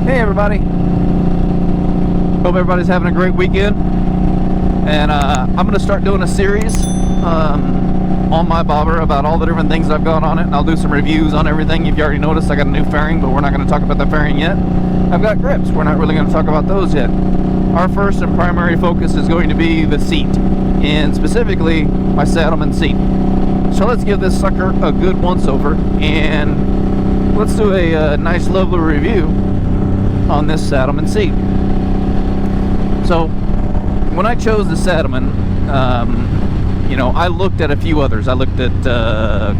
Hey everybody, hope everybody's having a great weekend. And I'm going to start doing a series on my bobber about all the different things I've got on it, and I'll do some reviews on everything. If you already noticed, I got a new fairing, but we're not going to talk about the fairing yet. I've got grips, we're not really going to talk about those yet. Our first and primary focus is going to be the seat, and specifically my Saddlemen seat. So let's give this sucker a good once over, and let's do a nice lovely review on this Saddlemen seat. So when I chose the Saddlemen, you know, I looked at a few others. I looked at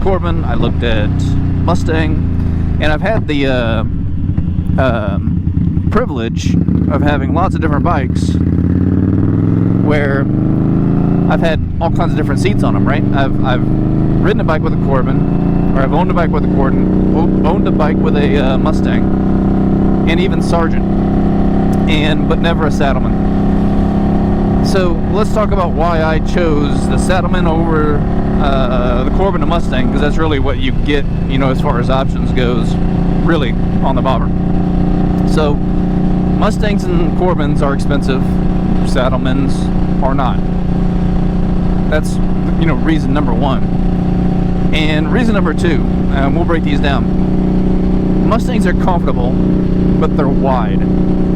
Corbin, I looked at Mustang, and I've had the privilege of having lots of different bikes where I've had all kinds of different seats on them, right? I've ridden a bike with a Corbin, or I've owned a bike with a Corbin, owned a bike with a Mustang, and even Sergeant, but never a Saddlemen. So let's talk about why I chose the Saddlemen over the Corbin and Mustang, because that's really what you get, you know, as far as options goes, really, on the bobber. So Mustangs and Corbins are expensive, Saddlemens are not. That's, you know, reason number one. And reason number two, we'll break these down. Mustangs are comfortable, but they're wide.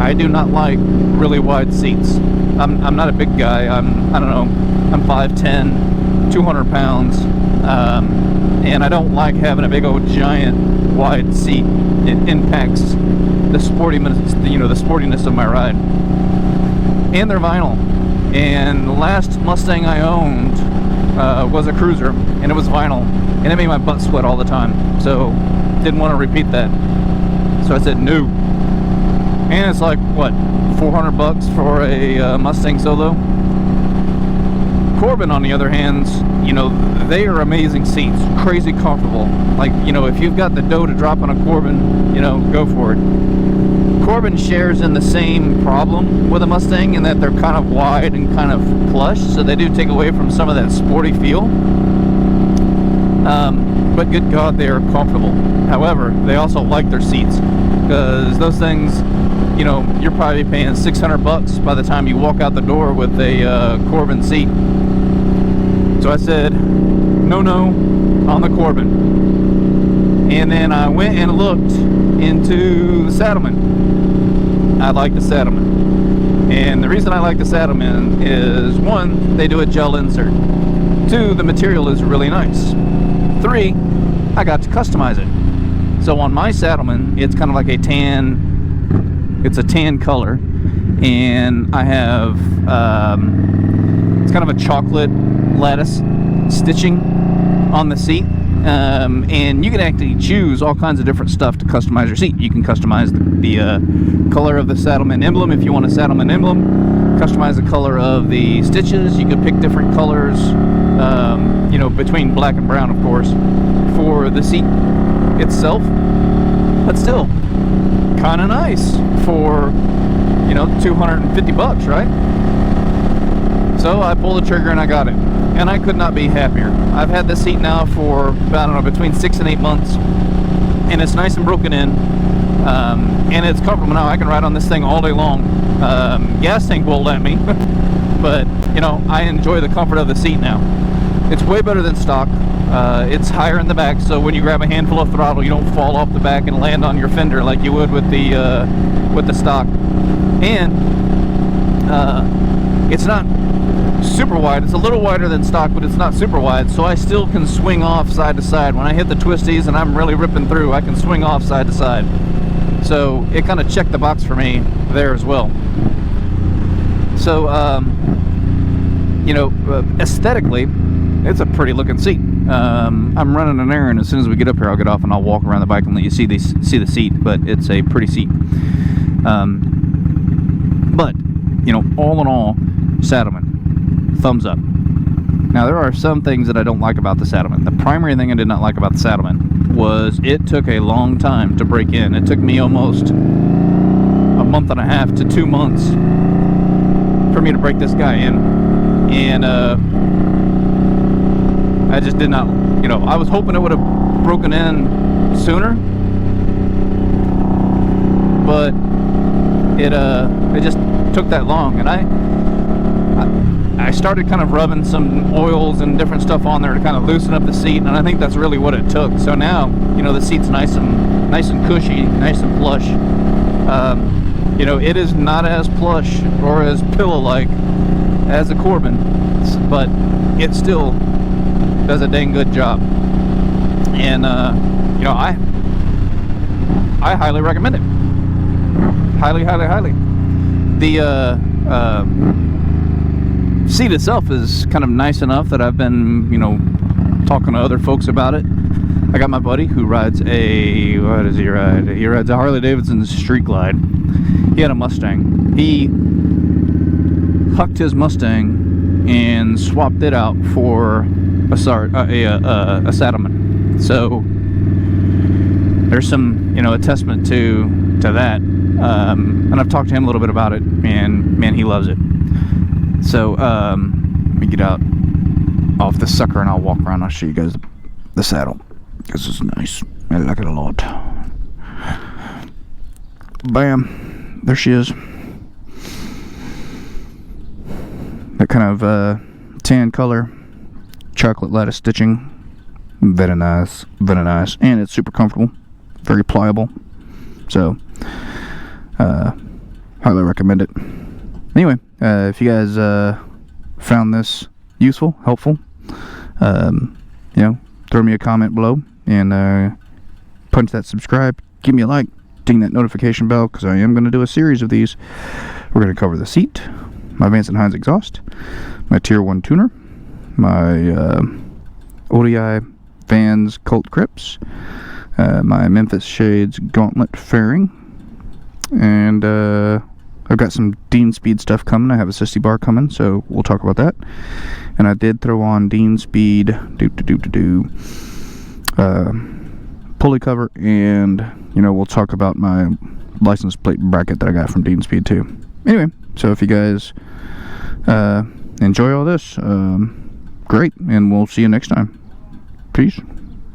I do not like really wide seats. I'm not a big guy. I don't know, I'm 5'10", 200 pounds, and I don't like having a big old giant wide seat. It impacts the sportiness, you know, the sportiness of my ride. And they're vinyl. And the last Mustang I owned was a cruiser, and it was vinyl, and it made my butt sweat all the time. So didn't want to repeat that. So I said no. And it's like, what, $400 for a Mustang Solo? Corbin, on the other hand, you know, they are amazing seats, crazy comfortable. Like, you know, if you've got the dough to drop on a Corbin, you know, go for it. Corbin shares in the same problem with a Mustang in that they're kind of wide and kind of plush, so they do take away from some of that sporty feel. But good God, they are comfortable. However, they also like their seats, because those things, you know, you're probably paying $600 by the time you walk out the door with a Corbin seat. So I said, no on the Corbin. And then I went and looked into the Saddlemen. I like the Saddlemen. And the reason I like the Saddlemen is, one, they do a gel insert. Two, the material is really nice. Three, I got to customize it. So on my Saddlemen, it's kind of like a tan, it's a tan color, and I have, it's kind of a chocolate lattice stitching on the seat, and you can actually choose all kinds of different stuff to customize your seat. You can customize the color of the Saddlemen emblem if you want a Saddlemen emblem, customize the color of the stitches. You can pick different colors, you know, between black and brown, of course, for the seat itself, but still kind of nice for, you know, $250, right? So I pulled the trigger and I got it, and I could not be happier. I've had this seat now for, I don't know, between 6 and 8 months, and it's nice and broken in, and it's comfortable now. I can ride on this thing all day long. Gas tank won't let me, but, you know, I enjoy the comfort of the seat now. It's way better than stock. It's higher in the back, so when you grab a handful of throttle, you don't fall off the back and land on your fender like you would with the stock. And it's not super wide. It's a little wider than stock, but it's not super wide, so I still can swing off side to side. When I hit the twisties and I'm really ripping through, I can swing off side to side. So it kind of checked the box for me there as well. So you know, aesthetically, it's a pretty looking seat. I'm running an errand. As soon as we get up here, I'll get off and I'll walk around the bike and let you see the seat, but it's a pretty seat. But, you know, all in all, Saddlemen, thumbs up. Now, there are some things that I don't like about the Saddlemen. The primary thing I did not like about the Saddlemen was it took a long time to break in. It took me almost a month and a half to 2 months for me to break this guy in. And I just did not, you know, I was hoping it would have broken in sooner, but it just took that long. And I started kind of rubbing some oils and different stuff on there to kind of loosen up the seat, and I think that's really what it took. So now, you know, the seat's nice and cushy, nice and plush. You know, it is not as plush or as pillow-like as a Corbin, but it still does a dang good job. And you know, I highly recommend it. Highly. The seat itself is kind of nice enough that I've been, you know, talking to other folks about it. I got my buddy who rides a, what does he ride? He rides a Harley Davidson Street Glide. He had a Mustang. He hucked his Mustang and swapped it out for a Saddlemen. So there's some, you know, attestament to that. And I've talked to him a little bit about it, and man, he loves it. So let me get out off the sucker and I'll walk around. I'll show you guys the saddle. This is nice. I like it a lot. Bam, there she is. That kind of tan color, chocolate lattice stitching. Very nice, and it's super comfortable, very pliable. So highly recommend it. Anyway, if you guys found this useful, helpful, you know, throw me a comment below and punch that subscribe, give me a like, ding that notification bell, because I am going to do a series of these. We're going to cover the seat, my Vance and Hines exhaust, my Tier 1 tuner, my ODI Vans Colt Crips, my Memphis Shades Gauntlet fairing, and I've got some Dean Speed stuff coming. I have a 60 bar coming, so we'll talk about that. And I did throw on Dean Speed pulley cover, and you know, we'll talk about my license plate bracket that I got from Dean Speed too. Anyway, so if you guys enjoy all this, great, and we'll see you next time. Peace.